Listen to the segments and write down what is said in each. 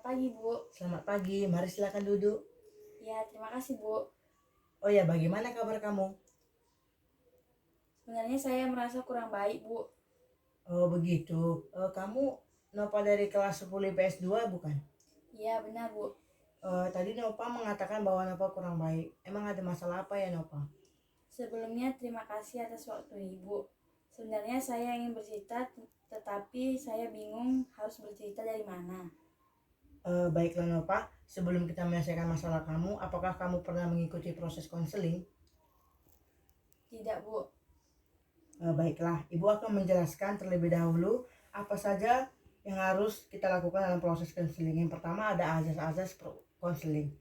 pagi, Bu. Selamat pagi, mari silakan duduk. Ya, terima kasih, Bu. Oh ya, bagaimana kabar kamu? Sebenarnya saya merasa kurang baik, Bu. Oh begitu. Kamu Nova dari kelas 10 IPS 2 bukan? Iya, benar, Bu. Tadi Nova mengatakan bahwa Nova kurang baik. Emang ada masalah apa ya Nova? Sebelumnya terima kasih atas waktu Ibu. Sebenarnya saya ingin bercerita, tetapi saya bingung harus bercerita dari mana. Baiklah Nova, sebelum kita menyelesaikan masalah kamu, apakah kamu pernah mengikuti proses konseling? Tidak, Bu. Baiklah, Ibu akan menjelaskan terlebih dahulu apa saja yang harus kita lakukan dalam proses konseling. Yang pertama ada azas-azas konseling,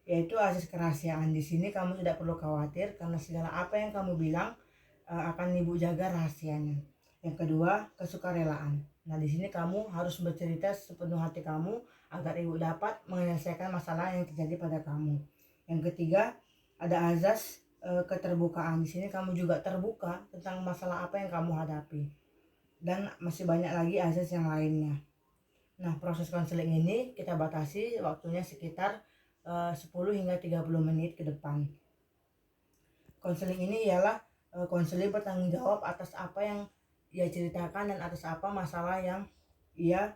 yaitu azas kerahasiaan. Di sini kamu tidak perlu khawatir karena segala apa yang kamu bilang akan Ibu jaga rahasianya. Yang kedua, kesukarelaan. Nah, di sini kamu harus bercerita sepenuh hati kamu agar Ibu dapat menyelesaikan masalah yang terjadi pada kamu. Yang ketiga, ada azas keterbukaan. Di sini kamu juga terbuka tentang masalah apa yang kamu hadapi. Dan masih banyak lagi azas yang lainnya. Nah, proses konseling ini kita batasi waktunya sekitar 10 hingga 30 menit ke depan. Konseling ini ialah konseling bertanggung jawab atas apa yang ia ceritakan dan atas apa masalah yang ia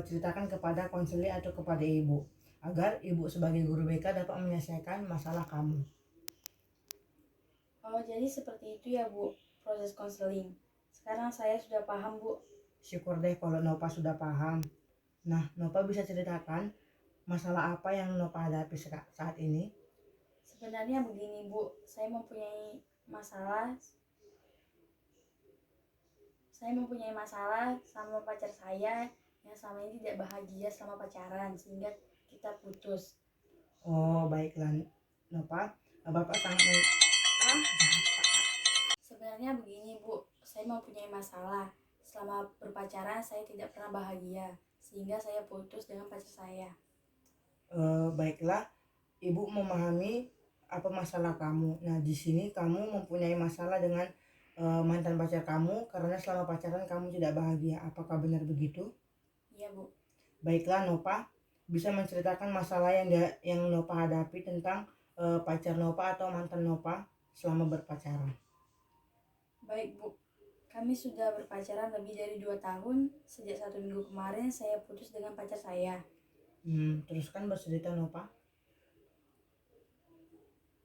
ceritakan kepada konseling atau kepada ibu, agar ibu sebagai guru BK dapat menyelesaikan masalah kamu. Oh, jadi seperti itu ya, Bu, proses konseling. Sekarang saya sudah paham, Bu. Syukur deh kalau Nova sudah paham. Nah, Nova bisa ceritakan masalah apa yang Nova hadapi saat ini? Sebenarnya begini, Bu. Saya mempunyai masalah sama pacar saya yang selama ini tidak bahagia selama pacaran, sehingga kita putus. Oh, baiklah Nova, Bapak sangat Sebenarnya begini, Bu, saya mempunyai masalah. Selama berpacaran saya tidak pernah bahagia, sehingga saya putus dengan pacar saya. Baiklah, Ibu memahami apa masalah kamu. Nah, di sini kamu mempunyai masalah dengan mantan pacar kamu karena selama pacaran kamu tidak bahagia. Apakah benar begitu? Iya, Bu. Baiklah, Nova bisa menceritakan masalah yang Nova hadapi tentang pacar Nova atau mantan Nova selama berpacaran. Baik, Bu. Kami sudah berpacaran lebih dari 2 tahun. Sejak 1 minggu kemarin saya putus dengan pacar saya. Teruskan bercerita Nova.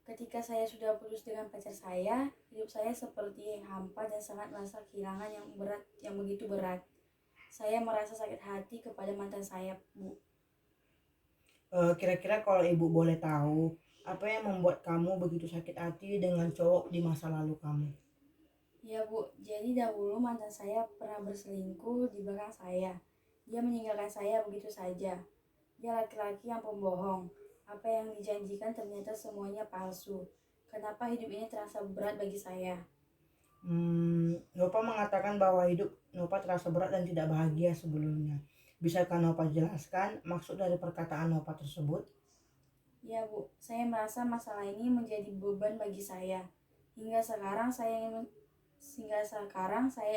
Ketika saya sudah putus dengan pacar saya, hidup saya seperti hampa dan sangat merasa kehilangan yang begitu berat. Saya merasa sakit hati kepada mantan saya, Bu. Kira-kira kalau Ibu boleh tahu, apa yang membuat kamu begitu sakit hati dengan cowok di masa lalu kamu? Ya, Bu, jadi dahulu mantan saya pernah berselingkuh di belakang saya. Dia meninggalkan saya begitu saja. Dia laki-laki yang pembohong. Apa yang dijanjikan ternyata semuanya palsu. Kenapa hidup ini terasa berat bagi saya? Nova mengatakan bahwa hidup Nova terasa berat dan tidak bahagia sebelumnya. Bisakah Nova jelaskan maksud dari perkataan Nova tersebut? Ya, Bu, saya merasa masalah ini menjadi beban bagi saya. Hingga sekarang saya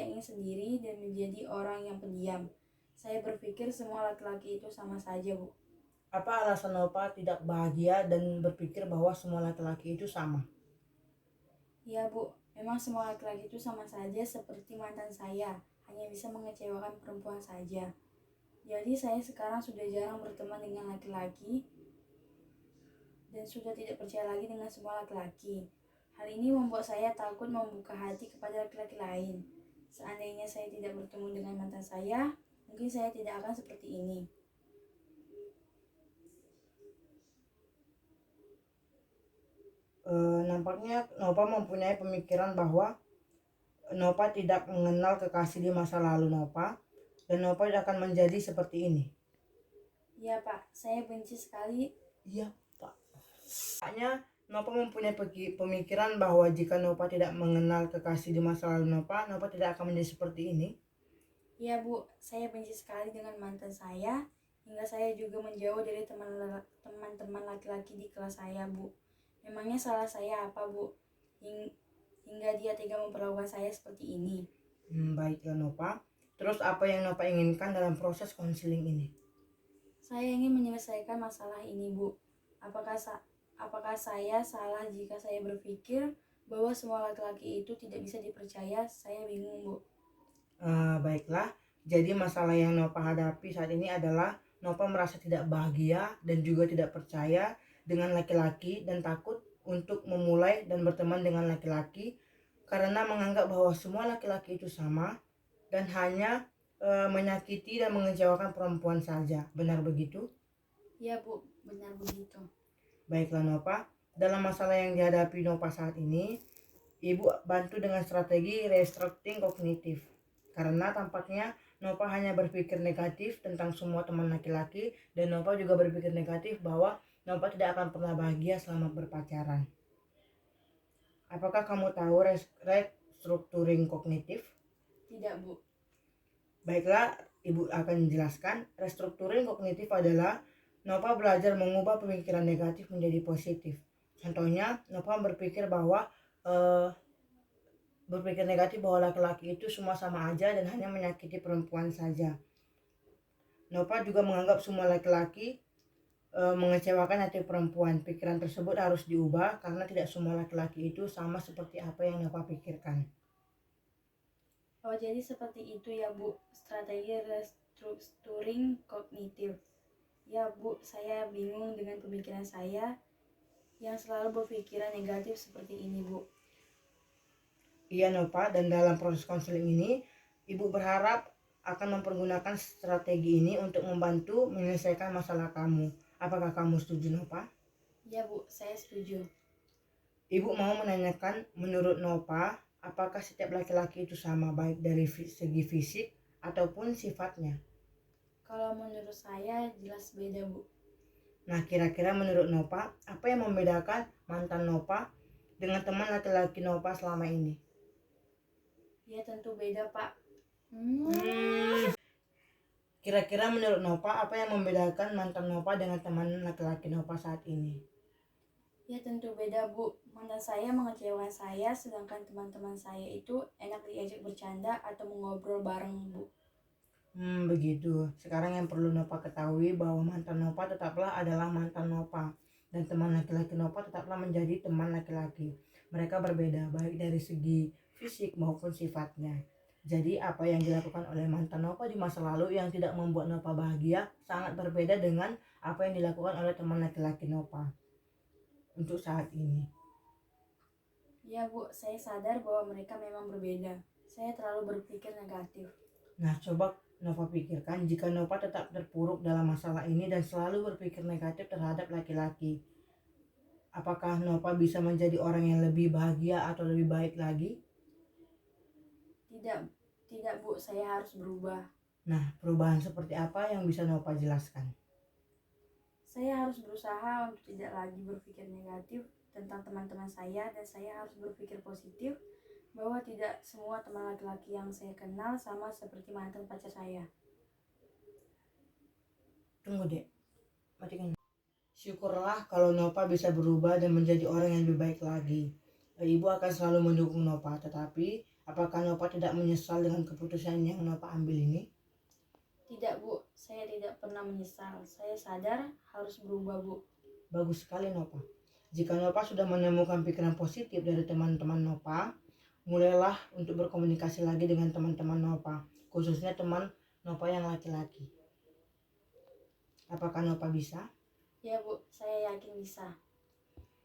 ingin sendiri dan menjadi orang yang pendiam. Saya berpikir semua laki-laki itu sama saja, Bu. Apa alasan Nova tidak bahagia dan berpikir bahwa semua laki-laki itu sama? Ya, Bu, memang semua laki-laki itu sama saja seperti mantan saya, hanya bisa mengecewakan perempuan saja. Jadi saya sekarang sudah jarang berteman dengan laki-laki dan sudah tidak percaya lagi dengan semua laki-laki. Hal ini membuat saya takut membuka hati kepada laki-laki lain. Seandainya saya tidak bertemu dengan mantan saya, mungkin saya tidak akan seperti ini. Nampaknya Nova mempunyai pemikiran bahwa Nova tidak mengenal kekasih di masa lalu Nova, dan Nova akan menjadi seperti ini. Iya, Pak, saya benci sekali. Iya, Pak. Makanya Nova mempunyai pemikiran bahwa jika Nova tidak mengenal kekasih di masa lalu Nova, Nova tidak akan menjadi seperti ini. Iya, Bu, saya benci sekali dengan mantan saya, hingga saya juga menjauh dari teman-teman laki-laki di kelas saya, Bu. Memangnya salah saya apa, Bu? Hingga dia tega memperlakukan saya seperti ini. Baiklah Nova. Terus apa yang Nova inginkan dalam proses konseling ini? Saya ingin menyelesaikan masalah ini, Bu. Apakah saya salah jika saya berpikir bahwa semua laki-laki itu tidak bisa dipercaya? Saya bingung, Bu. Baiklah, jadi masalah yang Nova hadapi saat ini adalah Nova merasa tidak bahagia dan juga tidak percaya dengan laki-laki dan takut untuk memulai dan berteman dengan laki-laki karena menganggap bahwa semua laki-laki itu sama dan hanya menyakiti dan mengecewakan perempuan saja. Benar begitu? Ya, Bu, benar begitu. Baiklah Nova, dalam masalah yang dihadapi Nova saat ini, Ibu bantu dengan strategi restructuring kognitif. Karena tampaknya Nova hanya berpikir negatif tentang semua teman laki-laki dan Nova juga berpikir negatif bahwa Nova tidak akan pernah bahagia selama berpacaran. Apakah kamu tahu restructuring kognitif? Tidak, Bu. Baiklah, Ibu akan menjelaskan. Restructuring kognitif adalah Nova belajar mengubah pemikiran negatif menjadi positif. Contohnya, Nova berpikir negatif bahwa laki-laki itu semua sama aja dan hanya menyakiti perempuan saja. Nova juga menganggap semua laki-laki mengecewakan hati perempuan. Pikiran tersebut harus diubah karena tidak semua laki-laki itu sama seperti apa yang Nova pikirkan. Oh, jadi seperti itu ya, Bu, strategi restructuring kognitif. Ya, Bu, saya bingung dengan pemikiran saya yang selalu berpikiran negatif seperti ini, Bu. Iya Nova, dan dalam proses konseling ini, Ibu berharap akan mempergunakan strategi ini untuk membantu menyelesaikan masalah kamu. Apakah kamu setuju Nova? Ya, Bu, saya setuju. Ibu mau menanyakan, menurut Nova, apakah setiap laki-laki itu sama baik dari segi fisik ataupun sifatnya? Kalau menurut saya jelas beda, Bu. Nah, kira-kira menurut Nova, apa yang membedakan mantan Nova dengan teman laki-laki Nova selama ini? Ya, tentu beda, Pak. Kira-kira menurut Nova, apa yang membedakan mantan Nova dengan teman laki-laki Nova saat ini? Ya, tentu beda, Bu. Mantan saya mengecewakan saya, sedangkan teman-teman saya itu enak diajak bercanda atau mengobrol bareng, Bu. Begitu. Sekarang yang perlu Nova ketahui bahwa mantan Nova tetaplah adalah mantan Nova dan teman laki-laki Nova tetaplah menjadi teman laki-laki. Mereka berbeda baik dari segi fisik maupun sifatnya. Jadi apa yang dilakukan oleh mantan Nova di masa lalu yang tidak membuat Nova bahagia sangat berbeda dengan apa yang dilakukan oleh teman laki-laki Nova untuk saat ini. Ya, Bu, saya sadar bahwa mereka memang berbeda. Saya terlalu berpikir negatif. Nah, coba Nova pikirkan jika Nova tetap terpuruk dalam masalah ini dan selalu berpikir negatif terhadap laki-laki. Apakah Nova bisa menjadi orang yang lebih bahagia atau lebih baik lagi? Tidak, Bu, saya harus berubah. Nah, perubahan seperti apa yang bisa Nova jelaskan? Saya harus berusaha untuk tidak lagi berpikir negatif tentang teman-teman saya dan saya harus berpikir positif bahwa tidak semua teman laki-laki yang saya kenal sama seperti mantan pacar saya. Tunggu dek, matikan. Syukurlah kalau Nova bisa berubah dan menjadi orang yang lebih baik lagi. Ibu akan selalu mendukung Nova, tetapi apakah Nova tidak menyesal dengan keputusan yang Nova ambil ini? Tidak, Bu, saya tidak pernah menyesal. Saya sadar harus berubah, Bu. Bagus sekali Nova. Jika Nova sudah menemukan pikiran positif dari teman-teman Nova, mulailah untuk berkomunikasi lagi dengan teman-teman Nova, khususnya teman Nova yang laki-laki. Apakah Nova bisa? Ya, Bu, saya yakin bisa.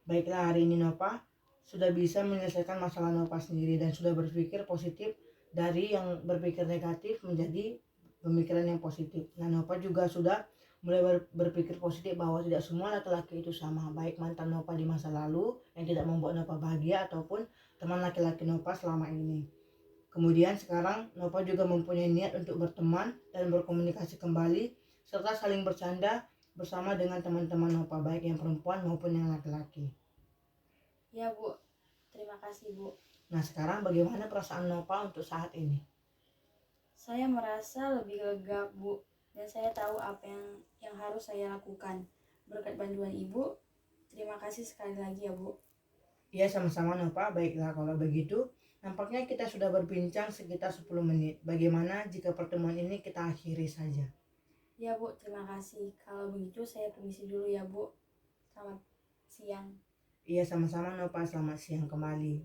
Baiklah, hari ini Nova sudah bisa menyelesaikan masalah Nova sendiri dan sudah berpikir positif dari yang berpikir negatif menjadi pemikiran yang positif. Nah, Nova juga sudah mulai berpikir positif bahwa tidak semua laki-laki itu sama, baik mantan Nova di masa lalu yang tidak membuat Nova bahagia ataupun teman laki-laki Nova selama ini. Kemudian sekarang Nova juga mempunyai niat untuk berteman dan berkomunikasi kembali serta saling bercanda bersama dengan teman-teman Nova baik yang perempuan maupun yang laki-laki. Ya, Bu, terima kasih, Bu. Nah, sekarang bagaimana perasaan Nova untuk saat ini? Saya merasa lebih lega, Bu, dan saya tahu apa yang harus saya lakukan. Berkat bantuan Ibu, terima kasih sekali lagi ya, Bu. Ya, sama-sama Nova. Baiklah, kalau begitu nampaknya kita sudah berbincang sekitar 10 menit. Bagaimana jika pertemuan ini kita akhiri saja? Ya Bu, terima kasih. Kalau begitu saya permisi dulu ya Bu. Selamat siang. Iya sama-sama Nova, selamat siang kembali.